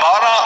12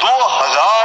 2000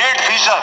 1.5%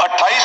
28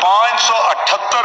578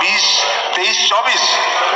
2023-24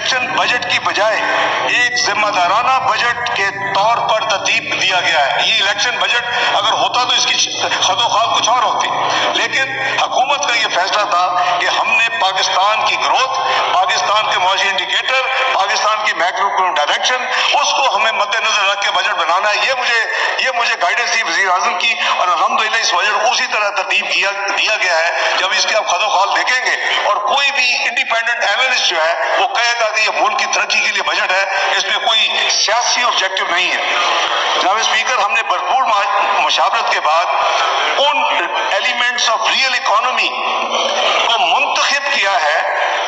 election budget کی بجائے ایک ذمہ دارانہ بجٹ کے طور پر ترتیب دیا گیا ہے. یہ الیکشن بجٹ اگر ہوتا تو اس کی خد و خال کچھ اور ہوتی، لیکن حکومت کا یہ فیصلہ تھا کہ ہم نے پاکستان کی گروتھ، پاکستان کے معاشی انڈیکیٹر، پاکستان کی میکرو ڈائریکشن، اس کو ہمیں مد نظر رکھ کے بجٹ بنانا ہے. یہ مجھے گائیڈنس تھی وزیر اعظم کی، اور الحمدللہ اس بجٹ اسی طرح ترتیب دیا گیا ہے. جب اس کے آپ خد و خال دیکھیں گے اور کوئی بھی انڈیپینڈنٹ اینالسٹ جو ہے وہ کہے گا کہ یہ ملک کی ترقی کے لیے بجٹ ہے، اس میں کوئی سیاسی آبجیکٹو نہیں ہے. جناب اسپیکر، ہم نے بھرپور مشاورت کے بعد ان ایلیمنٹس آف ریئل اکانومی کو منتخب کیا ہے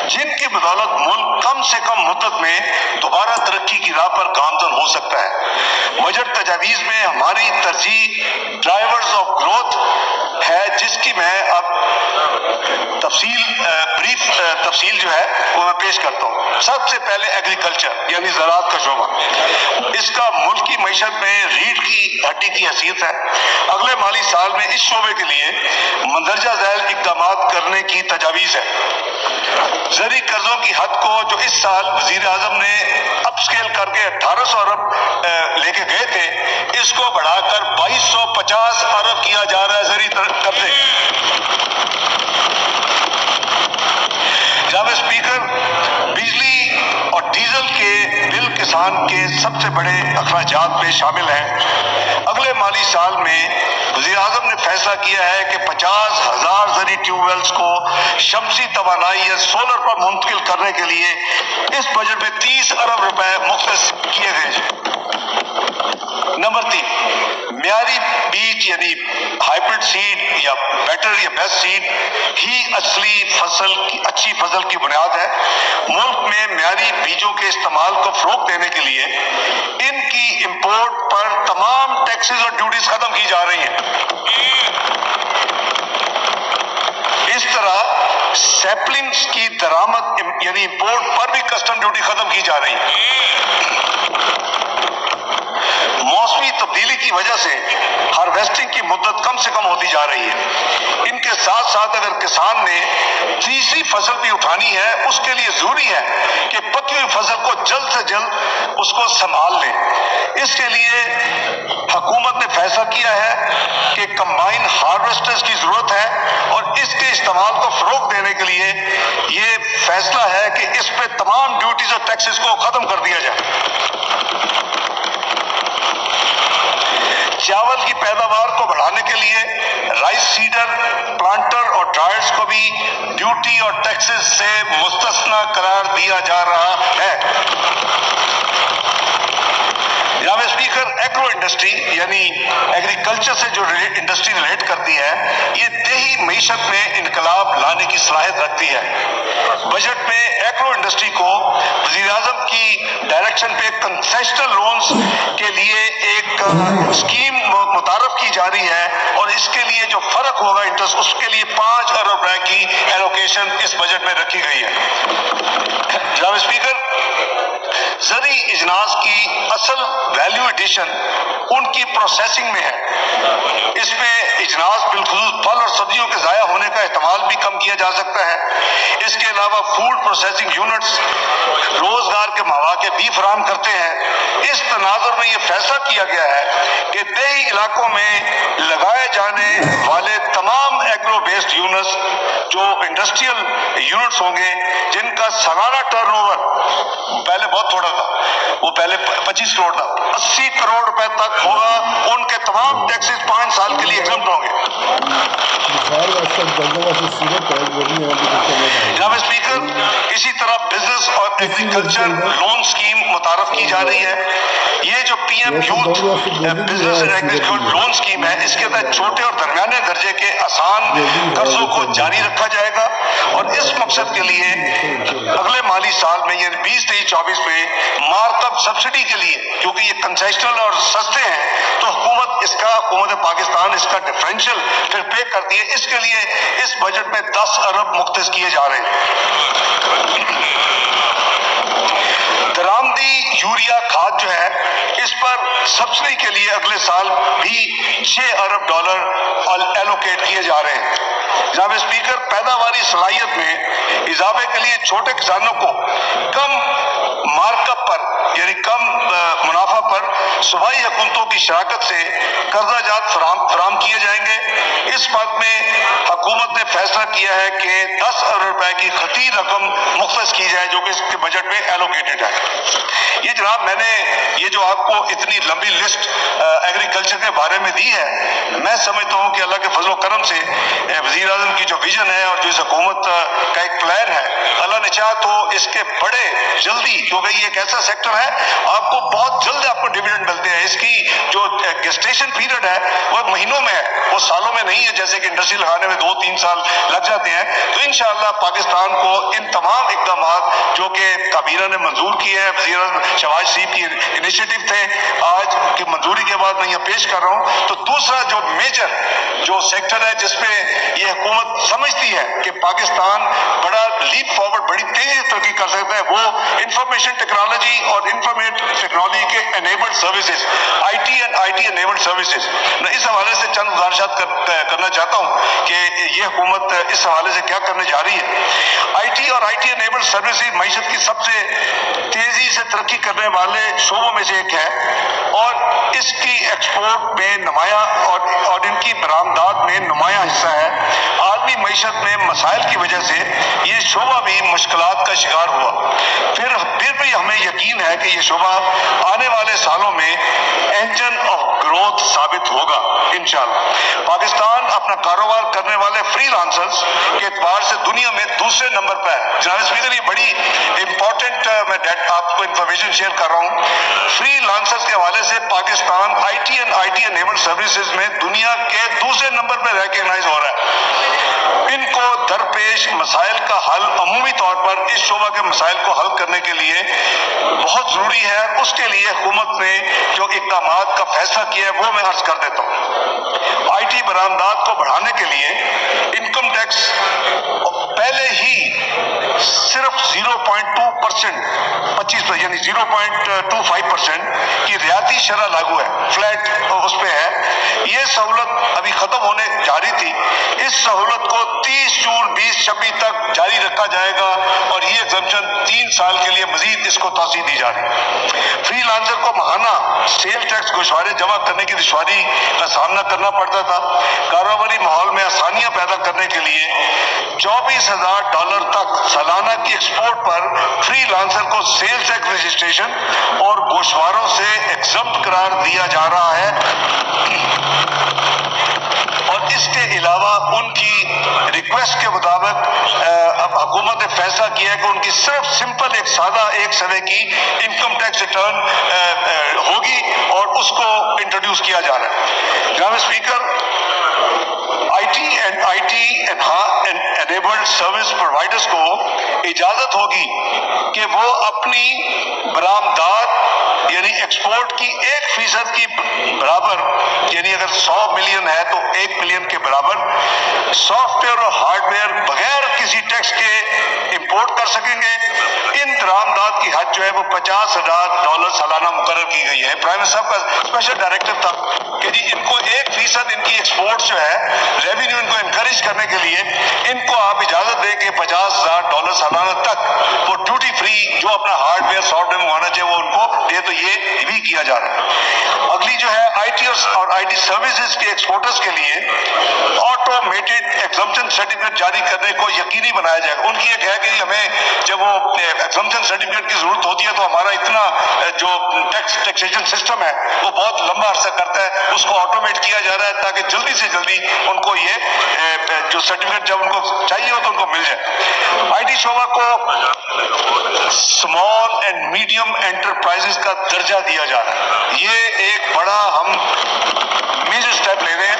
جن کی بدولت ملک کم سے کم مدت میں دوبارہ ترقی کی راہ پر گامزن ہو سکتا ہے. بجٹ تجاویز میں ہماری ترجیح ڈرائیورز آف گروتھ ہے، جس کی میں اب بریف تفصیل جو ہے وہ میں پیش کرتا ہوں. سب سے پہلے ایگریکلچر یعنی زراعت کا شعبہ، اس کا ملکی معیشت میں ریڑھ کی ہڈی کی حیثیت ہے. اگلے مالی سال میں اس شعبے کے لیے مندرجہ ذیل اقدامات کرنے کی تجاویز ہے. زرعی قرضوں کی حد کو جو اس سال وزیر اعظم نے اپ سکیل کر کے 1800 ارب لے کے گئے تھے، اس کو بڑھا کر 2250 ارب کیا جا رہا ہے زرعی قرضے. جناب اسپیکر، بجلی اور ڈیزل کے بل کسان کے سب سے بڑے اخراجات میں شامل ہیں. اگلے مالی سال میں وزیر اعظم نے فیصلہ کیا ہے کہ 50,000 زرعی ٹیوب ویلز کو شمسی توانائی یا سولر پر منتقل کرنے کے لیے اس بجٹ میں 30 ارب روپے مختص کیے گئے. نمبر 3، معیاری بیج یعنی ہائیبرڈ سیڈ یا بیٹر یا بیسٹ سیڈ ہی اصلی اچھی فصل کی بنیاد ہے. ملک میں معیاری بیجوں کے استعمال کو فروغ دینے کے لیے ان کی امپورٹ پر تمام ٹیکسز اور ڈیوٹیز ختم کی جا رہی ہیں. اس طرح سیپلنگز کی درآمد یعنی امپورٹ پر بھی کسٹم ڈیوٹی ختم کی جا رہی ہے. موسمی تبدیلی کی وجہ سے ہارویسٹنگ کی مدت کم سے کم ہوتی جا رہی ہے. ان کے ساتھ ساتھ اگر کسان نے تیسری فصل بھی اٹھانی ہے، اس کے لیے ضروری ہے کہ پکی ہوئی فصل کو جلد سے جلد اس کو سنبھال لیں. اس کے لیے حکومت نے فیصلہ کیا ہے کہ کمبائن ہارویسٹرز کی ضرورت ہے، اور اس کے استعمال کو فروغ دینے کے لیے یہ فیصلہ ہے کہ اس پہ تمام ڈیوٹیز اور ٹیکسز کو ختم کر دیا جائے. چاول کی پیداوار کو بڑھانے کے لیے رائس سیڈر، پلانٹر اور ڈرائرز کو بھی ڈیوٹی اور ٹیکسز سے مستثنا قرار دیا جا رہا ہے. جناب اسپیکر، ایگرو انڈسٹری یعنی ایگریکلچر سے جو انڈسٹری ریلیٹ کرتی ہے، یہ دیہی معیشت میں انقلاب لانے کی صلاحیت رکھتی ہے. بجٹ میں ایگرو انڈسٹری کو وزیر اعظم کی ڈائریکشن پہ کنسیشنل لونز کے لیے ایک اسکیم متعارف کی جا رہی ہے، اور اس کے لیے جو فرق ہوگا انٹرسٹ، اس کے لیے 5 ارب روپے کی ایلوکیشن اس بجٹ میں رکھی گئی ہے. جناب اسپیکر، زرعی اجناس کی اصل ویلیو ایڈیشن ان کی پروسیسنگ میں ہے. اس میں اجناس بالخصوص پھل اور سبزیوں کے ضائع ہونے کا احتمال بھی کم کیا جا سکتا ہے. اس کے علاوہ فوڈ پروسیسنگ یونٹس روزگار کے مواقع بھی فراہم کرتے ہیں. اس تناظر میں یہ فیصلہ کیا گیا ہے کہ دیہی علاقوں میں لگائے جانے والے تمام ایگرو بیسڈ یونٹس جو انڈسٹریل یونٹس ہوں گے، جن کا سالانہ ٹرن اوور پہلے بہت تھوڑا تھا، وہ پہلے 25 کروڑ تھا، 80 کروڑ روپے تک ہوگا، ان کے تمام ٹیکسز 5 سال کے لیے ایگزمپٹ ہوں گے. جناب اسپیکر، اسی طرح بزنس اور ایگریکلچر لون اسکیم متعارف کی جا رہی ہے. یہ جو P M youth business and agriculture loan scheme ہے، اس کے تحت چھوٹے اور درمیانے درجے کے آسان قرضوں کو جاری رکھا جائے گا، اور اس مقصد کے لیے اگلے مالی سال میں یعنی 2023-24 میں مارک سبسڈی کے لیے، کیونکہ یہ کنسیشنل اور سستے ہیں، تو حکومت پاکستان اس کا ڈفرینشیل پھر پے کرتی ہے. اس کے لیے اس بجٹ میں 10 ارب مختص کیے جا رہے ہیں. درآمدی یوریا کھاد جو ہے اس پر سبسڈی کے لیے اگلے سال بھی $6 ارب ایلوکیٹ کیے جا رہے ہیں۔ جناب اسپیکر، پیداواری صلاحیت میں اضافے کے لیے چھوٹے کسانوں کو کم مارک اپ پر یعنی کم منافع پر صوبائی حکومتوں کی شراکت سے قرضہ جات فراہم کیے جائیں گے۔ اس بات میں حکومت نے فیصلہ کیا ہے کہ $10 ارب کی خطی رقم مختص کی جائے جو کہ اس کے بجٹ میں ایلوکیٹڈ ہے۔ یہ جناب میں نے یہ جو آپ کو اتنی لمبی لسٹ ایگریکلچر کے بارے میں دی ہے، میں سمجھتا ہوں کہ اللہ کے فضل و کرم سے وزیر اعظم کی جو ویژن ہے اور جو اس حکومت کا ایک پلان ہے، اللہ نے چاہا تو اس کے بڑے جلدی، کیونکہ یہ ایک ایسا سیکٹر ہے آپ کو بہت جلد آپ کو ڈیویڈنڈ ملتے ہیں۔ اس کی جو گیسٹیشن پیریڈ ہے وہ مہینوں میں ہے، وہ سالوں میں نہیں ہے جیسے کہ انڈسٹری لگانے میں 2-3 سال لگ جاتے ہیں۔ تو انشاءاللہ پاکستان کو ان تمام اقدامات جو کہ کابینہ نے منظور کیے ہیں، وزیر اعظم شہباز شریف کی انیشیٹو تھے، آج کی منظوری کے بعد میں یہ پیش کر رہا ہوں۔ تو دوسرا جو میجر جو سیکٹر ہے جس میں یہ حکومت سمجھتی ہے کہ پاکستان بڑا لیپ فارورڈ بڑی تیزی سے ترقی کر سکتا ہے، وہ انفارمیشن ٹیکنالوجی اور انفارمیشن ٹیکنالوجی کے enabled services, I T and I T enabled services. میں اس حوالے سے چند گزارشات کرنا چاہتا ہوں کہ یہ حکومت اس حوالے سے کیا کرنے جا رہی ہے۔ آئی ٹی اور آئی ٹی انیبلڈ سروسز معیشت کی سب سے تیزی سے ترقی کرنے والے شعبوں میں سے ایک ہے اور اس کی ایکسپورٹ میں نمایاں اور ان کی برآمدات میں نمایاں حصہ ہے۔ عالمی معیشت میں مسائل کی وجہ سے یہ شعبہ بھی مشکلات کا شکار ہوا، پھر بھی ہمیں یقین ہے کہ یہ شعبہ آنے والے سالوں میں انجن آف گروتھ ثابت ہوگا انشاءاللہ۔ پاکستان اپنا کاروبار کرنے والے فری لانسرز کے اعتبار سے دنیا میں دوسرے نمبر پر ہے۔ جناب اسپیکر، یہ بڑی امپورٹنٹ میں آپ کو انفارمیشن شیئر کر رہا ہوں۔ فری لانسرز کے حوالے سے Pakistan I T and I T enabled services میں دنیا کے دوسرے نمبر پہ ریکگنائز ہو رہا ہے۔ ان کو درپیش مسائل کا حل عمومی طور پر اس شعبہ کے مسائل کو حل کرنے کے لیے بہت ضروری ہے۔ اس کے لیے حکومت نے جو اقدامات کا فیصلہ کیا ہے وہ میں عرض کر دیتا ہوں۔ آئی ٹی برآمدات کو بڑھانے کے لیے انکم ٹیکس پہلے ہی صرف 0.2% یعنی 0.25% کی ریاتی شرح لاگو ہے، فلیٹ اس پہ ہے۔ یہ سہولت ابھی ختم ہونے جا رہی تھی، اس سہولت کو 30 جون 2026 تک جاری رکھا جائے گا اور یہ ایگزمپشن 3 سال کے لیے مزید اس کو توسیع دی جا رہی ہے۔ فری لانسر کو ماہانہ سیل ٹیکس گوشوارے جمع کرنے کی دشواری کا سامنا کرنا پڑتا تھا۔ کاروباری ماحول میں آسانیاں پیدا کرنے کے لیے $24,000 تک سالانہ کی ایکسپورٹ پر فری لانسر کو سیل ٹیکس رجسٹریشن اور گوشواروں سے ایگزمپٹ قرار دیا جا رہا ہے اور اس کے علاوہ ان کی ریکویسٹ کے مطابق اب حکومت نے فیصلہ کیا ہے کہ ان کی صرف سمپل ایک سادہ ایک سوے کی انکم ٹیکس ریٹرن ہوگی اور اس کو انٹروڈیوس کیا جا رہا ہے۔ جناب speaker, I T enabled service providers کو اجازت ہوگی کہ وہ اپنی برآمدات یعنی ایکسپورٹ کی 1% کی برابر، یعنی اگر 100 ملین ہے تو 1 ملین کے برابر سافٹ ویئر اور ہارڈ ویئر بغیر کسی ٹیکس کے امپورٹ کر سکیں گے۔ ان درآمدات کی حد جو ہے وہ $50,000 سالانہ مقرر کی گئی ہے۔ پرائم منسٹر صاحب کا اسپیشل ڈائریکٹر تھا کہ جی ان کو 1% ان کی ایکسپورٹ جو ہے ریونیو ان کو انکریج کرنے کے لیے ان کو آپ اجازت دیں کہ $50,000 سالانہ تک وہ ڈیوٹی فری جو اپنا ہارڈ ویئر سافٹ ویئر منگوانا چاہیے وہ ان کو دے، تو یہ بھی کیا جا رہا ہے۔ اگلی جو ہے آئی ٹی اور آئی ٹی سروسز کے ایکسپورٹرز کے لیے آٹومیٹڈ ایگزمپشن سرٹیفکیٹ جاری کرنے کو یقینی بنایا جائے گا۔ ان کی ایک ہے کہ ہمیں جب وہ ایگزمپشن سرٹیفکیٹ کی ضرورت ہوتی ہے تو ہمارا اتنا جو ٹیکسیشن سسٹم ہے وہ بہت لمبا عرصہ کرتا ہے، اس کو آٹومیٹ کیا جا رہا ہے تاکہ جلدی سے جلدی ان کو یہ جو سرٹیفکیٹ جب ان کو چاہیے ہو تو ان کو مل جائے۔ آئی ٹی شعبہ کو اسمال اینڈ میڈیم انٹرپرائزز کا درجہ دیا جا رہا ہے۔ یہ ایک بڑا ہم میجر اسٹیپ لے رہے ہیں۔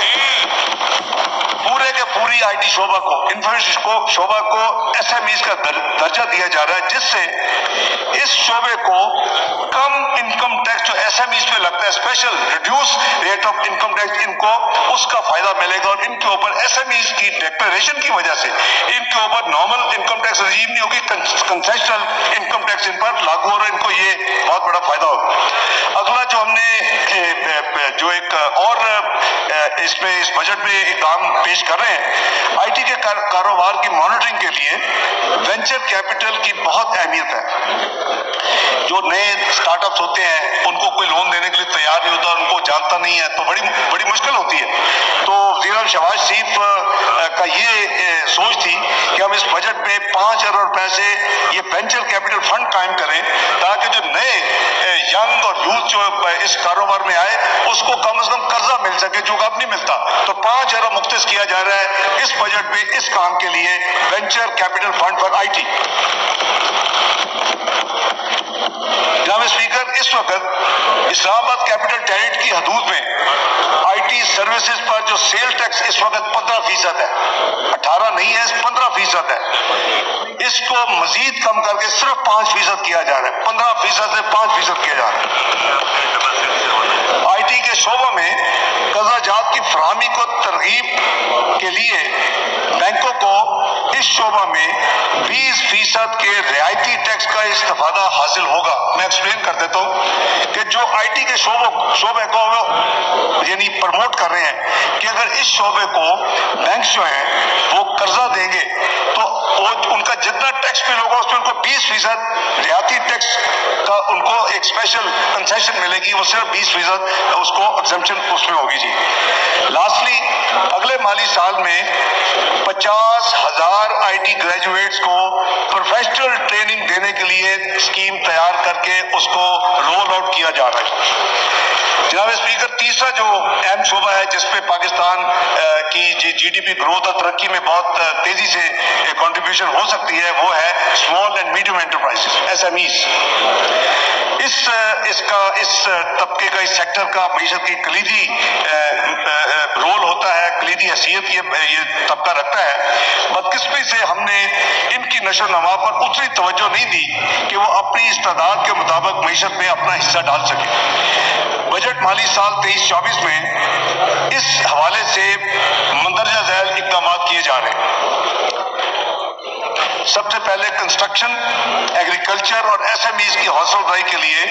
پورے کے پوری آئی ٹی شعبہ کو انفارمیشن شعبہ کو ایس ایم ایز کا درجہ دیا جا رہا ہے، جس سے اس شعبے کو کم انکم ٹیکس جو ایس ایم ایز پہ لگتا ہے، special reduce rate of income tax, ان کو اس کا فائدہ ملے گا اور ان کے اوپر ایس ایم ایز کی ڈیکلریشن کی وجہ سے ان کے اوپر نارمل انکم ٹیکس رجیم نہیں ہوگی، کنسیشنل انکم ٹیکس ان پر لاگو ہو رہا ہے۔ ان کو یہ بہت بہت بڑا فائدہ ہوگا۔ اگلا جو ہم نے جو ایک اور اس بجٹ میں ایک کام پیش کر رہے ہیں، آئی ٹی کے کاروبار کی مانیٹرنگ کے لیے وینچر کیپٹل کی بہت اہمیت ہے۔ جو نئے اسٹارٹ اپس ہوتے ہیں ان کو کوئی لون دینے کے لیے تیار نہیں ہوتا، ان کو جانتا نہیں ہے تو بڑی مشکل ہوتی ہے۔ تو وزیر اعظم شہباز شریف کا یہ سوچ تھی کہ ہم اس بجٹ میں 5 ارب روپے سے یہ وینچر کیپٹل فنڈ قائم کریں تاکہ جو نئے ینگ اور یوتھ جو اس کاروبار میں آئے اس کو کم از کم قرضہ مل سکے جو کہ اب نہیں ملتا۔ تو 5 ارب مختص کیا جا رہا ہے اس بجٹ میں اس کام کے لیے، venture capital fund for I T. جناب اسپیکر، اس وقت اسلام آباد کیپٹل ٹیریٹری کی حدود میں آئی ٹی سروسز پر جو سیل ٹیکس اس وقت 15% ہے، 18 نہیں ہے، 15% ہے۔ اس کو مزید کم کر کے صرف 5% کیا جا رہا ہے، 15% سے 5% کیا جا رہا ہے۔ آئی ٹی کے شعبہ میں قرضہ جات کی فراہمی کو ترغیب کے لیے بینکوں کو اس شعبہ میں 20% کے رعایتی ٹیکس کا استفادہ حاصل ہوگا۔ میں ایکسپلین کر دیتا ہوں کہ جو آئی ٹی کے شعبے کو یعنی پروموٹ کر رہے ہیں کہ اگر اس شعبے کو بینکس جو ہیں وہ قرضہ دیں گے تو ان کا جتنا ٹیکس بل ہوگا اس میں ان کو 20% رعایتی ٹیکس کا ان کو ایک اسپیشل کنسیشن ملے گی، وہ صرف 20% اس کو ایگزمپشن اس میں ہوگی۔ جی لاسٹلی، اگلے مالی سال میں 50,000 آئی ٹی گریجویٹس کو پروفیشنل ٹریننگ دینے کے لیے اسکیم تیار کر کے اس کو رول آؤٹ کیا جا رہا ہے۔ جناب اسپیکر، تیسرا جو اہم شعبہ ہے جس پہ پاکستان کی جی ڈی پی گروتھ اور ترقی میں بہت تیزی سے کنٹریبیوشن ہو سکتی ہے، وہ ہے small and medium enterprises, S M Es. اس طبقے کا، اس سیکٹر کا معیشت کی کلیدی رول ہوتا ہے، کلیدی حیثیت یہ طبقہ رکھتا ہے۔ بدقسمتی سے ہم نے ان کی نشو و نما پر اتنی توجہ نہیں دی کہ وہ اپنی استعداد کے مطابق معیشت میں اپنا حصہ ڈال سکے۔ بجٹ مالی سال 23-24 میں اس حوالے سے مندرجہ ذیل اقدامات کیے جا رہے ہیں۔ سب سے پہلے کنسٹرکشن، ایگریکلچر اور ایس ایم ایز کی حوصلہ افزائی کے لیے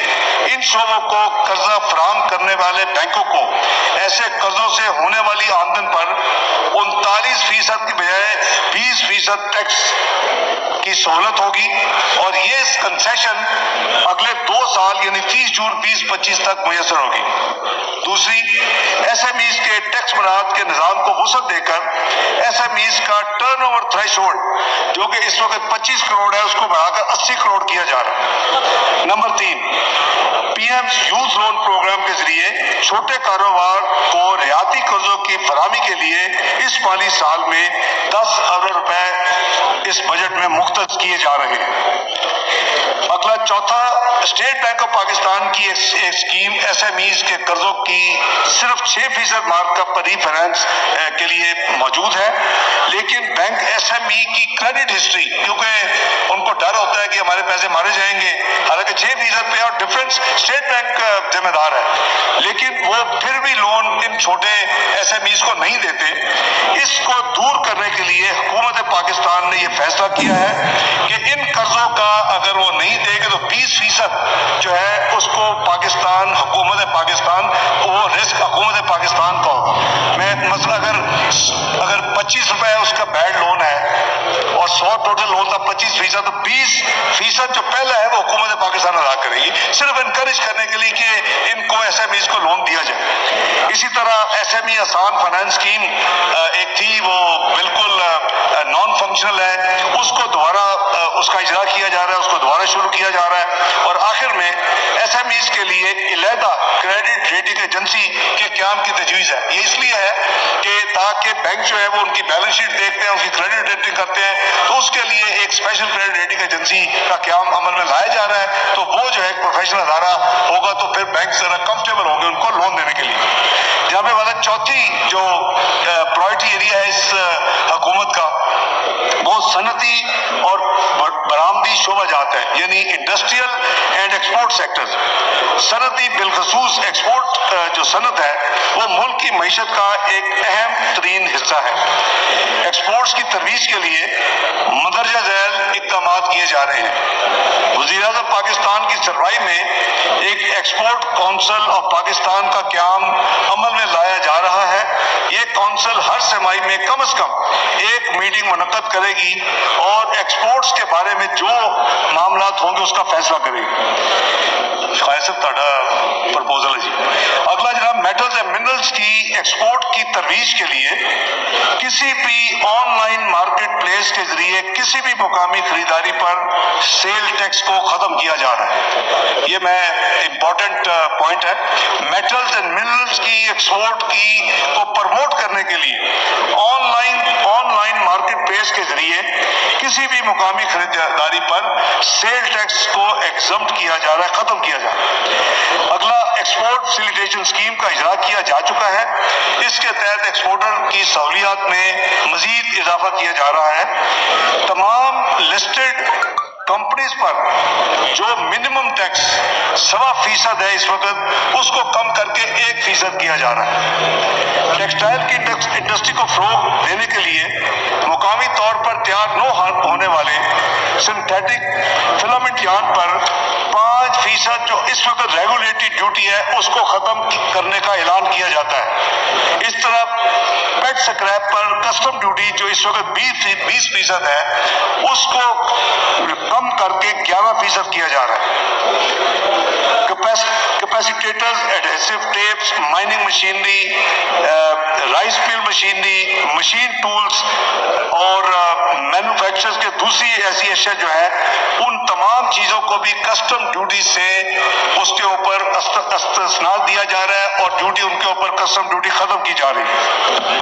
ان شعبوں کو قرضہ فراہم کرنے والے بینکوں کو ایسے قرضوں سے ہونے والی آمدن پر 39% کی بجائے 20% ٹیکس کی سہولت ہوگی، اور یہ کنسیشن اگلے 2 سال یعنی 30 جون 2025 تک میسر ہوگی۔ دوسری، ایس ایم ایز کے ٹیکس براعت کے نظام کو وسعت دے کر ایس ایم ایز کا ٹرن اوور تھریش ہولڈ جو کہ اس وقت 25 کروڑ ہے اس کو بڑھا کر 80 کروڑ کیا جا رہا ہے۔ Number 3، P M youth loan program کے ذریعے چھوٹے کاروبار کو رعایتی قرضوں کی فراہمی کے لیے اس مالی سال میں 10 ارب روپے اس بجٹ میں مختص کیے جا رہے ہیں۔ اگلا چوتھا، اسٹیٹ بینک آف پاکستان کی ایک اسکیم ایس ایم ایز کے قرضوں کی صرف 6% مارک اپ پر ری فائنانس کے لیے موجود ہے، لیکن بینک ایس ایم ای کی کریڈٹ ہسٹری، کیونکہ ان کو ڈر ہوتا ہے کہ ہمارے پیسے مارے جائیں گے، حالانکہ 6% pay out difference state bank ذمہ دار ہے، لیکن وہ پھر بھی لون ان چھوٹے ایس ایم ایز کو نہیں دیتے۔ اس کو دور کرنے کے لیے حکومت پاکستان نے یہ فیصلہ کیا ہے کہ ان قرضوں کا اگر وہ نہیں دے گے تو 20% جو ہے اس کو پاکستان، حکومت پاکستان، وہ رسک حکومت پاکستان کا ہوگا۔ میں مثلا اگر 25 روپے اس کا بیڈ لون ہے اور 100 ٹوٹل لون تھا 25%، تو 20% جو پہلا ہے وہ حکومت پاکستان ادا کرے گی، صرف انکریج کرنے کے لیے کہ ان کو ایس ایم ایز کو لون دیا جائے۔ اسی طرح ایس ایم ای آسان فائنانس اسکیم ایک تھی، وہ بالکل نان فنکشنل ہے، اس کو دوبارہ اس کا اجرا کیا جا رہا ہے، اس کو دوبارہ شروع کیا جا رہا ہے۔ اور آخر میں ایس ایم ایز کے لیے علیحدہ کریڈٹ ریٹنگ ایجنسی کے قیام کی تجویز ہے۔ یہ اس لیے ہے کہ تاکہ بینک جو ہے وہ ان کی بیلنس شیٹ دیکھتے ہیں، ان کی کریڈٹ ریٹنگ کرتے ہیں، تو اس کے لیے ایک اسپیشل کریڈٹ ریٹنگ ایجنسی کا قیام عمل میں لایا جا رہا ہے، تو وہ جو ہے پروفیشنل ادارہ ہوگا تو پھر بینک ذرا کمفرٹیبل ہوں گے ان کو لون دینے کے لیے۔ جہاں پہ والا چوتھی جو پرائورٹی ایریا ہے اس حکومت کا، وہ صنعتی اور برآمدی شعبہ جات ہے، یعنی انڈسٹریل اینڈ ایکسپورٹ سیکٹر، صنعتی بالخصوص ایکسپورٹ جو صنعت ہے وہ ملک کی معیشت کا ایک اہم ترین حصہ ہے۔ ایکسپورٹس کی ترویج کے لیے مندرجہ ذیل اقدامات کیے جا رہے ہیں۔ وزیر اعظم پاکستان کی سربراہی میں ایک ایکسپورٹ کونسل آف پاکستان کا قیام عمل میں لایا جا رہا ہے۔ یہ کونسل ہر سہ ماہی میں کم از کم ایک میٹنگ منعقد کرے گی اور ایکسپورٹس کے بارے میں جو معاملات ہوں گے اس کا فیصلہ کرے گی۔ خواہش تہاڈا پرپوزل ہے جی۔ اگلا جناب، میٹلز اینڈ منرلز کی ایکسپورٹ کی ترویج کے لیے کسی بھی آن لائن مارکیٹ پلیس کے ذریعے کسی بھی مقامی خریداری پر سیل ٹیکس کو ختم کیا جا رہا ہے۔ یہ میں امپورٹنٹ پوائنٹ ہے۔ میٹلز اینڈ منرلز کی ایکسپورٹ کو پروموٹ کرنے کے لیے آن لائن مارکیٹ پلیس کے ذریعے کسی بھی مقامی خریداری پر سیل ٹیکس کو ایگزمپٹ کیا جا رہا ہے، ختم کیا جا رہا ہے۔ اگلا، ایکسپورٹ فیسیلیٹیشن اسکیم کا اجرا کیا جا چکا ہے۔ اس کے تحت ایکسپورٹر کی سہولیات میں مزید اضافہ کیا جا رہا ہے۔ تمام لسٹڈ کمپنیز پر جو منیمم ٹیکس 7.25% ہے اس وقت، اس کو کم کر کے 1% کیا جا رہا ہے۔ ٹیکسٹائل کی انڈسٹری کو فروغ دینے کے لیے مقامی طور پر تیار نہ ہونے والے سنتھیٹک فلامنٹ یارن پر 5% جو اس وقت ریگولیٹری ڈیوٹی ہے اس کو ختم کرنے کا اعلان کیا جاتا ہے۔ اس طرح پیٹ سکریپ پر کسٹم ڈیوٹی جو اس وقت 20% ہے اس کو کم کر کے 11% کیا جا رہا ہے۔ Capacitors, adhesive tapes, mining machinery, rice mill machinery, machine tools اور مینوفیکچرز کے دوسری ایسی اشیاء جو ہے ان تمام چیزوں کو بھی کسٹم ڈیوٹی سے اس کے اوپر استثناء دیا جا رہا ہے اور ڈیوٹی ان کے اوپر کسٹم ڈیوٹی ختم کی جا رہی ہے۔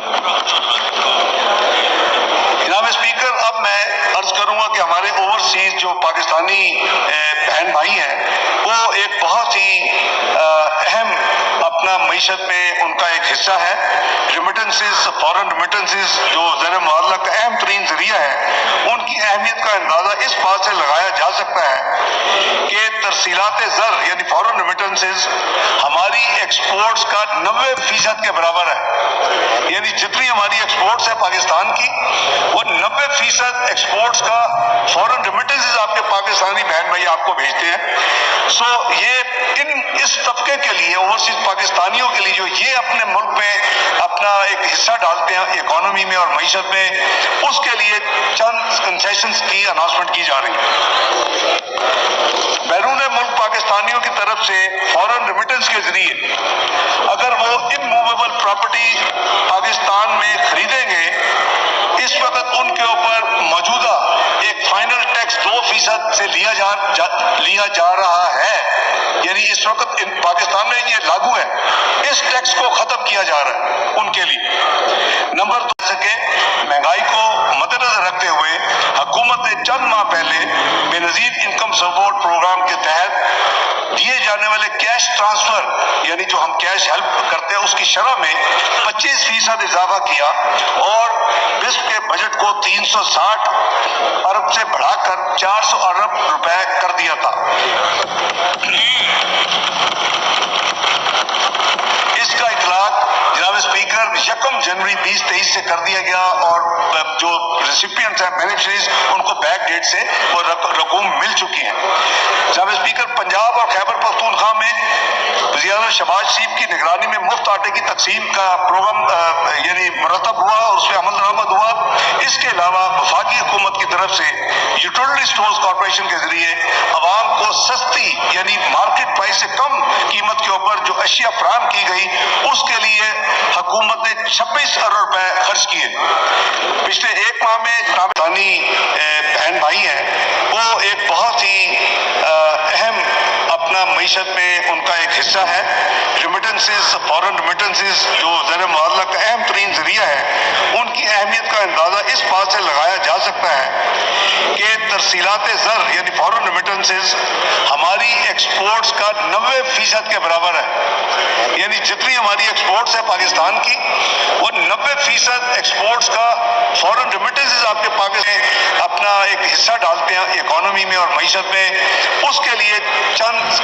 جناب اسپیکر، اب میں عرض کروں گا کہ ہمارے اوورسیز جو پاکستانی بہن بھائی ہیں وہ ایک بہت ہی اہم اپنا معیشت میں ان کا ایک حصہ ہے۔ ریمیٹنسز، فورن ریمیٹنسز جو زیر معاملہ کا اہم ترین ذریعہ ہے، ان کی اہمیت کا اندازہ اس بات سے لگایا جا سکتا ہے کہ ترسیلات زر یعنی فورن ریمیٹنسز ہماری ایکسپورٹس کا 90% کے برابر ہے۔ یعنی جتنی ہماری ایکسپورٹس ہے پاکستان کی، وہ 90% ایکسپورٹس کا فورن ریمیٹنسز آپ کے پاکستانی بہن بھائی آپ کو بھیجتے ہیں۔ سو یہ اس طبقے کے لیے، اوورسیز پاکستانیوں کے لیے جو یہ اپنے ملک میں اپنا ایک حصہ ڈالتے ہیں اکانومی میں اور معیشت میں، اس کے لیے چند کنسیشنز کی اناؤنسمنٹ کی جا رہی ہے۔ بیرون ملک پاکستانیوں کی طرف سے فورن ریمیٹنس کے ذریعے اگر وہ اموویبل پراپرٹی پاکستان میں خریدیں گے، اس وقت ان کے اوپر موجودہ ایک فائنل ٹیکس 2% سے لیا جا رہا ہے۔ یعنی اس وقت پاکستان میں یہ لاگو ہے، اس ٹیکس کو ختم کیا جا رہا ہے ان کے لیے۔ نمبر 2 سکے مہنگائی کو مدنظر رکھتے ہوئے حکومت نے چند ماہ پہلے بے نظیر انکم سپورٹ پروگرام کے تحت دیے جانے والے کیش ٹرانسفر یعنی جو ہم کیش ہیلپ کرتے ہیں اس کی شرح میں 25% اضافہ کیا اور بسپ کے بجٹ کو 360 ارب سے بڑھا کر 400 ارب روپے کر دیا تھا۔ اس کا اطلاق جناب اسپیکر 1 جنوری 2023 سے کر دیا گیا اور جو ریسیپینٹس ہیں بینیفیشریز ان کو بیک ڈیٹ سے وہ رقوم مل چکی ہیں۔ جناب اسپیکر، پنجاب اور خیبر پختونخوا میں وزیر اعظم شہباز شریف کی نگرانی میں مفت آٹے کی تقسیم کا پروگرام یعنی مرتب ہوا اور اس پہ عمل درآمد ہوا۔ اس کے علاوہ وفاقی حکومت کی طرف سے یوٹیلٹی اسٹورز کارپوریشن کے ذریعے عوام کو سستی یعنی مارکیٹ پرائس سے کم قیمت کے اوپر جو اشیاء فراہم کی گئی اس کے لیے حکومت نے 26 ارب روپے خرچ کیے۔ پچھلے ایک ماہ میں پاکستانی بہن بھائی ہیں وہ ایک بہت ہی اہم اپنا معیشت میں ان کا ایک حصہ ہے۔ ریمیٹنسز، فورن ریمیٹنسز جو زیر معاملہ کا اہم ترین ذریعہ ہے، ان کی اہمیت کا اندازہ اس بات سے لگایا جا سکتا ہے کہ ترسیلات زر یعنی فورن ریمیٹنسز ہماری ایکسپورٹس کا 90% کے برابر ہے۔ یعنی جتنی ہماری ایکسپورٹس ہے پاکستان کی، وہ 90% ایکسپورٹس کا فورن ریمیٹنسز آپ کے پاکستان اپنا ایک حصہ ڈالتے ہیں اکانومی میں اور معیشت میں، اس کے لیے چند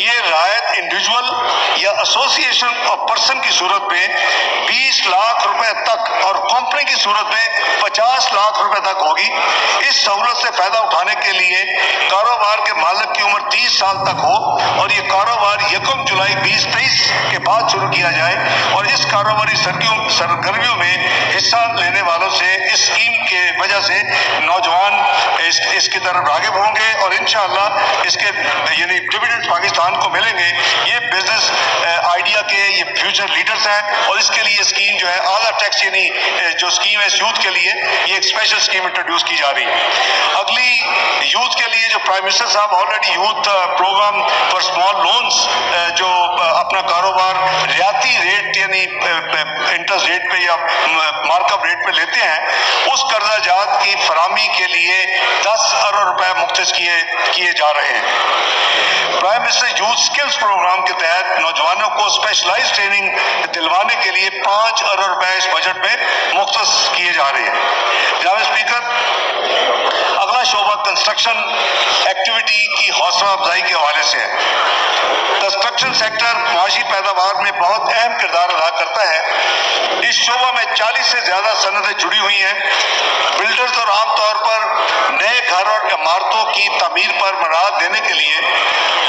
یہ رعایت انڈیویجول یا ایسوسیشن اور پرسن کی صورت میں 20 لاکھ روپے تک اور کمپنی کی صورت میں 50 لاکھ روپے تک ہوگی۔ اس سہولت سے فائدہ اٹھانے کے لیے کاروبار کے مالک کی عمر 30 سال تک ہو اور یہ کاروبار 1 جولائی 2023 کے بعد شروع کیا جائے، اور اس کاروباری سرگرمیوں میں حصہ لینے والوں سے اس اسکیم کے وجہ سے نوجوان اس کی طرف راغب ہوں گے اور انشاءاللہ اس کے یعنی ڈویڈنڈ پاکستان کو ملیں گے۔ یہ بزنس آئیڈیا کے یہ فیوچر لیڈرز ہیں، اور اس کے لیے اسکیم جو ہے اعلیٰ ٹیکس یعنی جو اسکیم ہے یوتھ کے لیے، یہ ایک اسپیشل اسکیم انٹروڈیوس کی جا رہی ہے۔ اگلی یوتھ کے لیے جو پرائم منسٹر صاحب already youth program for small loans جو اپنا کاروبار رعایتی ریٹ یعنی انٹرسٹ ریٹ پہ یا مارک اپ ریٹ پہ لیتے ہیں، اس قرضہ جات کی فراہمی کے لیے 10 ارب روپے مختص کیے جا رہے ہیں۔ Prime minister youth skills program کے تحت نوجوانوں کو اسپیشلائز ٹریننگ دلوانے کے لیے 5 ارب روپے اس بجٹ میں مختص کیے جا رہے ہیں۔ جناب اسپیکر، اگلا شعبہ کنسٹرکشن ایکٹیویٹی کی حوصلہ افزائی کے حوالے سے ہے۔ کنسٹرکشن سیکٹر معاشی پیداوار میں بہت اہم کردار ادا کرتا ہے۔ اس شعبہ میں 40 سے زیادہ صنعتیں جڑی ہوئی ہیں۔ بلڈرز اور عام طور پر نئے گھر اور عمارتوں کی تعمیر پر مراحت دینے کے لیے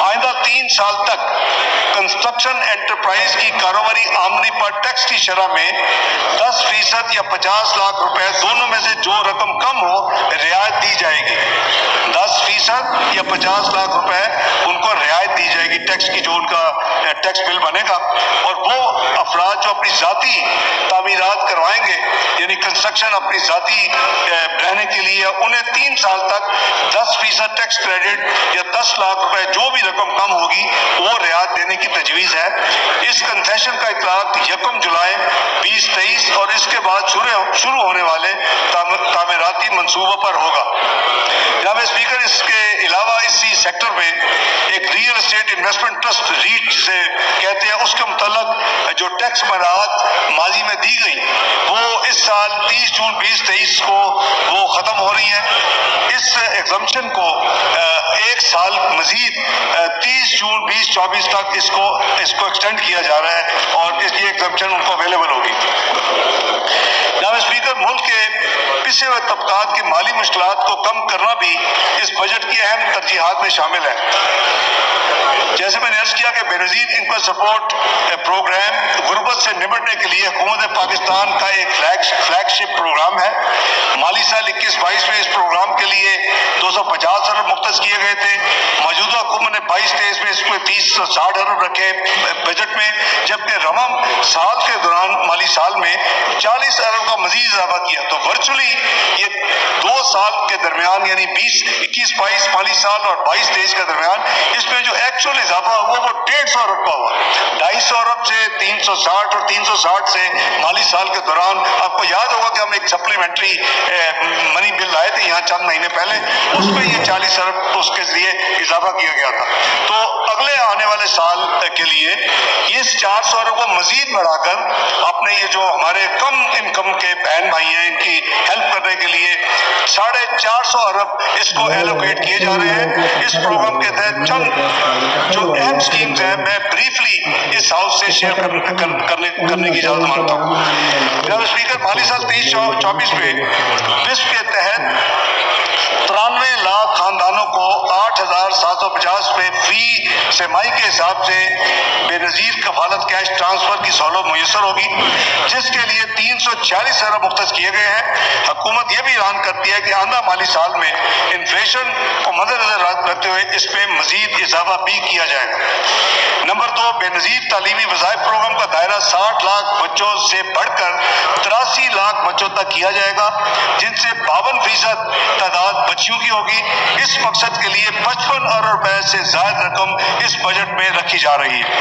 آئندہ 3 سال تک کنسٹرکشن انٹرپرائز کی کاروباری آمدنی پر ٹیکس کی شرح میں 10% یا 50 لاکھ روپے دونوں میں سے جو رقم کم ہو رعایت دی جائے گی۔ 10% یا 50 لاکھ روپے ان کو رعایت دی جائے گی ٹیکس کی، جو ان کا ٹیکس بل بنے گا، اور وہ افراد جو اپنی ذاتی تعمیرات کروائیں گے یعنی کنسٹرکشن اپنی ذاتی رہنے کے لیے، انہیں 3 سال تک 10% ٹیکس کریڈٹ یا 10 لاکھ روپے جو بھی رقم کم ہوگی وہ رعایت دینے کی تجویز ہے۔ اس کنسیشن کا اطلاق 1 جولائی 2023 اور اس کے بعد شروع ہونے والے تعمیراتی منصوبوں پر ہوگا۔ جناب اسپیکر، اس کے علاوہ اسی سیکٹر میں ایک real estate investment trust rate جسے کہتے ہیں، اس کے متعلق جو ٹیکس مراحت ماضی میں دی گئی وہ اس سال 30 جون 2023 کو وہ ختم ہو رہی ہیں۔ اس ایگزمپشن کو 1 سال مزید 30 جون 2024 تک اس کو ایکسٹینڈ کیا جا رہا ہے اور اس کی ایگزمپشن ان کو اویلیبل ہوگی۔ جناب اسپیکر، ملک کے پسے ہوئے طبقات کی مالی مشکلات کو کم کرنا بھی اس بجٹ کی اہم ترجیحات میں شامل ہے۔ جیسے میں نے عرض کیا کہ بے نظیر انکم سپورٹ پروگرام غربت سے نمٹنے کے لیے حکومت پاکستان کا ایک فلیگ شپ پروگرام ہے۔ مالی سال 21-22 میں اس پروگرام کے لیے 250 ارب مختص کیے گئے تھے۔ موجودہ حکومت نے 22-23 میں اس کو 30-60 ارب رکھے بجٹ میں، جبکہ رواں سال کے دوران مالی سال میں 40 ارب کا مزید اضافہ کیا۔ تو ورچولی یہ 2 سال کے درمیان یعنی 21-22 مالی سال اور 22-23 کے درمیان اس میں جو ایکچوئل اضافہ ہوا وہ 150 ارب کا ہوا۔ 250 ارب سے 360 اور 360 سے مالی سال کے دوران آپ کو یاد ہوگا کہ ہم ایک سپلیمنٹری منی بل لائے تھے یہاں چند مہینے پہلے، اس میں یہ 40 ارب اس کے ذریعے اضافہ کیا گیا تھا۔ تو اگلے آنے والے سال کے لیے اس 400 ارب کو مزید بڑھا کر اپنے یہ جو ہمارے کم انکم کے بہن بھائی ہیں ان کی ہیلپ کرنے کے لیے 450 ارب اس کو ایلوکیٹ کیے جا رہے ہیں۔ اس پروگرام کے تحت چند جو اہم سکیمز ہیں میں بریفلی اس ہاؤس سے شیئر کرنے کی اجازت مانگتا ہوں۔ جناب اسپیکر، مالی سال 23-24 میں وسپ کے تحت 93 لاکھ خاندانوں کو 8,750 روپے فی سہ کے حساب سے بے نظیر کفالت کیش ٹرانسفر کی سہولت میسر ہوگی، جس کے لیے 346 ارب مختص کیے گئے ہیں۔ حکومت یہ بھی اعلان کرتی ہے کہ آئندہ مالی سال میں انفلیشن کو مد نظر رکھتے ہوئے اس پہ مزید اضافہ بھی کیا جائے گا۔ نمبر 2، بے نظیر تعلیمی وظائف پروگرام کا دائرہ 60 لاکھ بچوں سے بڑھ کر 83 لاکھ بچوں تک کیا جائے گا، جن سے 52% تعداد بچیوں کی ہوگی۔ اس مقصد کے لیے 55 ارب روپے سے زائد رقم اس بجٹ میں رکھی جا رہی ہے۔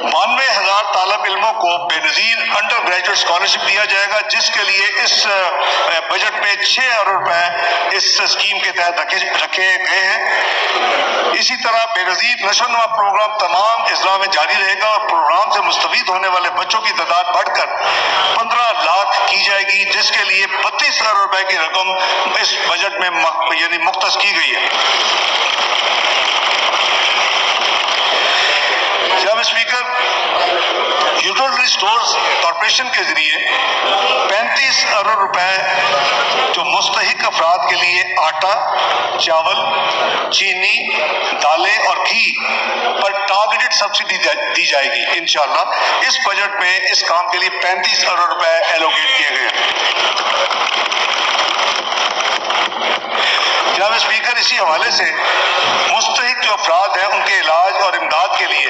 92,000 طالب علموں کو بے مزید انڈر گریجویٹ اسکالرشپ دیا جائے گا، جس کے لیے اس بجٹ میں 6 ارب روپے اس اسکیم کے تحت رکھے گئے ہیں۔ اسی طرح بے نظیر نشو و نما پروگرام تمام اضلاع میں جاری رہے گا اور پروگرام سے مستفید ہونے والے بچوں کی تعداد بڑھ کر 15 لاکھ کی جائے گی، جس کے لیے 32 ارب روپے کی رقم اس بجٹ میں یعنی مختص کی گئی ہے۔ جناب اسپیکر، یوٹیلٹی اسٹورز کارپوریشن کے ذریعے 35 ارب روپے جو مستحق افراد کے لیے آٹا، چاول، چینی، دالیں اور گھی پر ٹارگیٹڈ سبسڈی دی جائے گی انشاءاللہ۔ اس بجٹ میں اس کام کے لیے 35 ارب روپے ایلوکیٹ کیے گئے ہیں۔ جناب اسپیکر، اسی حوالے سے مستحق جو افراد ہیں ان کے علاج اور امداد کے لیے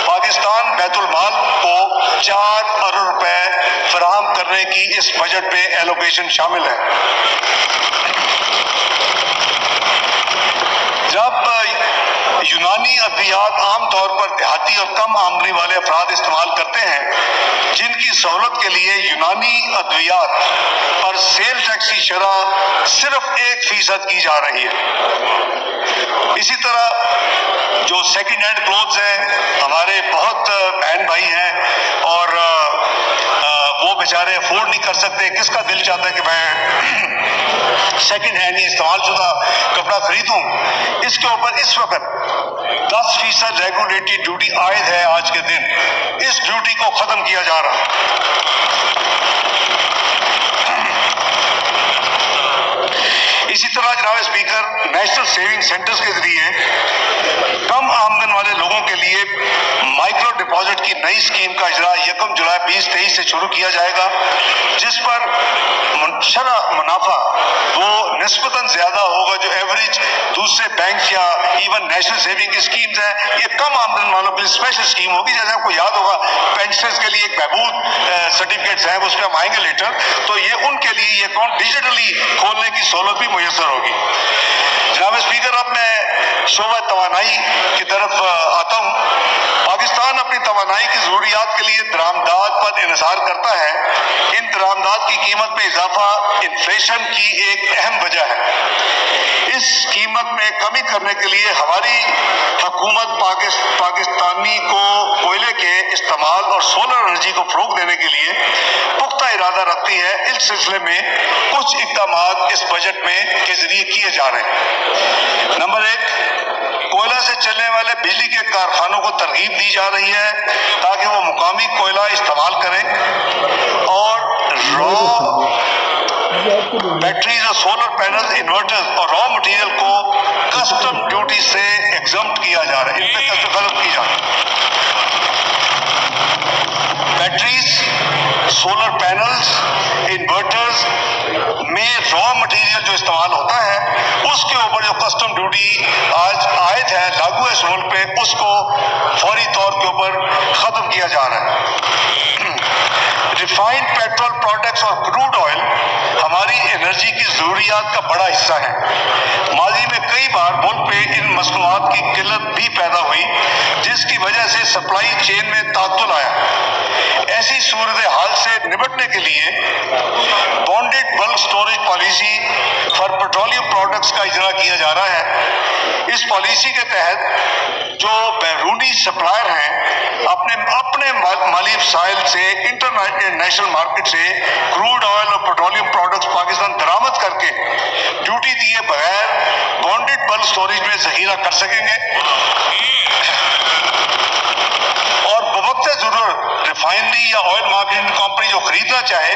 پاکستان بیت المال کو 4 ارب روپے فراہم کرنے کی اس بجٹ میں ایلوکیشن شامل ہے۔ جب یونانی ادویات عام طور پر دیہاتی اور کم آمدنی والے افراد استعمال کرتے ہیں، جن کی سہولت کے لیے یونانی ادویات پر سیل ٹیکس کی شرح صرف 1% کی جا رہی ہے۔ اسی طرح جو سیکنڈ ہینڈ کلوتھز ہیں، ہمارے بہت بہن بھائی ہیں اور وہ بیچارے افورڈ نہیں کر سکتے، کس کا دل چاہتا ہے کہ میں سیکنڈ ہینڈ یا استعمال شدہ کپڑا خریدوں، اس کے اوپر اس وقت 10% ریگولیٹری ڈیوٹی عائد ہے۔ آج کے دن اس ڈیوٹی کو ختم کیا جا رہا ہے۔ اسی طرح جناب اسپیکر، نیشنل سیونگ سینٹرز کے ذریعے کم آمدن والے لوگوں کے لیے مائکرو ڈپازٹ کی نئی اسکیم کا اجرا 1 جولائی 2023 سے شروع کیا جائے گا، جس پر شرح منافع وہ نسبتاً زیادہ ہوگا جو ایوریج دوسرے بینک یا ایون نیشنل سیونگ کی اسکیمز ہیں۔ یہ کم آمدن والوں کے لیے اسپیشل اسکیم ہوگی۔ جیسے آپ کو یاد ہوگا پینشنرز کے لیے ایک بہبود سرٹیفکیٹس ہیں، اس پہ ہم آئیں گے لیٹر، تو یہ ان کے لیے یہ اکاؤنٹ ڈیجیٹلی کھولنے کی سہولت بھی میسر ہوگی۔ جناب اسپیکر، اب میں شعبہ توانائی کی طرف آتا ہوں۔ پاکستان اپنی توانائی کی ضروریات کے لیے درآمدات پر انحصار کرتا ہے۔ ان درآمدات کی قیمت میں اضافہ انفلیشن کی ایک اہم وجہ ہے۔ اس قیمت میں کمی کرنے کے لیے ہماری حکومت پاکستانی کو کوئلے کے استعمال اور سولر انرجی کو فروغ دینے کے لیے پختہ ارادہ رکھتی ہے۔ اس سلسلے میں کچھ اقدامات اس بجٹ میں کے ذریعے کیے جا رہے ہیں۔ نمبر 1، کوئلہ سے چلنے والے بجلی کے کارخانوں کو ترغیب دی جا رہی ہے تاکہ وہ مقامی کوئلہ استعمال کریں اور بیٹریز اور سولر پینل، انورٹر اور را مٹیریل کو کسٹم ڈیوٹی سے ایگزمپٹ کیا جا رہا ہے، ان پہ ختم کی جا رہی ہے۔ بیٹریز، سولر پینلز، انورٹرز میں را مٹیریل جو استعمال ہوتا ہے اس کے اوپر جو کسٹم ڈیوٹی آج عائد ہے لاگو ہے اس ملک پہ، اس کو فوری طور کے اوپر ختم کیا جا رہا ہے۔ ریفائنڈ پیٹرول پروڈکٹس اور کروڈ آئل ہماری انرجی کی ضروریات کا بڑا حصہ ہے۔ ماضی میں کئی بار ملک میں ان مصنوعات کی قلت بھی پیدا ہوئی، جس کی وجہ سے سپلائی چین میں تعطل آیا۔ ایسی صورتحال سے نمٹنے کے لیے bonded bulk storage policy for petroleum products کا اجرا کیا جا رہا ہے۔ اس پالیسی کے تحت جو بیرونی سپلائر ہیں اپنے مالی وسائل سے انٹرنیشنل مارکیٹ سے کروڈ آئل اور پیٹرولیم پروڈکٹس پاکستان درآمد کر کے ڈیوٹی دیے بغیر بانڈڈ بلک سٹوریج میں ذخیرہ کر سکیں گے اور بوقت ضرورت ریفائنری یا آئل مارکیٹنگ کمپنی جو خریدنا چاہے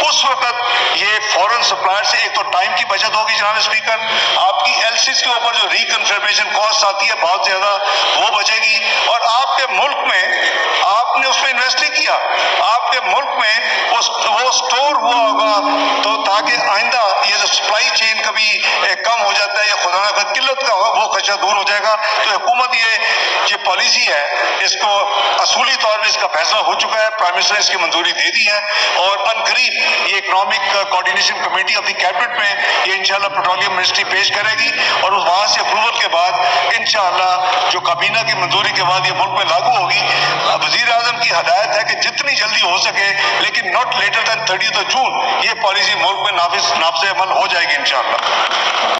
اس وقت یہ فورن سپلائر سے ایک تو ٹائم کی بچت ہوگی جناب اسپیکر، آپ کی ایل سیز کے اوپر جو ریکنفرمیشن کاسٹ آتی ہے بہت زیادہ وہ بچے گی، اور آپ کے ملک میں آپ نے اس میں انویسٹ نہیں کیا، آپ کے ملک میں وہ سٹور ہوا ہوگا تو تاکہ آئندہ یہ جو سپلائی چین کبھی کم ہو جاتا ہے یا خدا نہ خواستہ قلت کا وہ خدشہ دور ہو جائے گا۔ تو حکومت یہ پالیسی ہے اس کو اصولی طور پہ اس کا فیصلہ ہو چکا ہے، پرائم منسٹر نے اس کی منظوری دے دی ہے اور عنقریب یہ economic coordination committee of the cabinet میں یہ انشاءاللہ پیٹرولیم منسٹری پیش کرے گی اور وہاں سے اپروول کے بعد انشاءاللہ جو کابینہ کی منظوری کے بعد یہ ملک میں لاگو ہوگی۔ وزیر اعظم کی ہدایت ہے کہ جتنی جلدی ہو سکے لیکن ناٹ لیٹر دین 30 جون یہ پالیسی ملک میں نافذ عمل ہو جائے گی انشاءاللہ.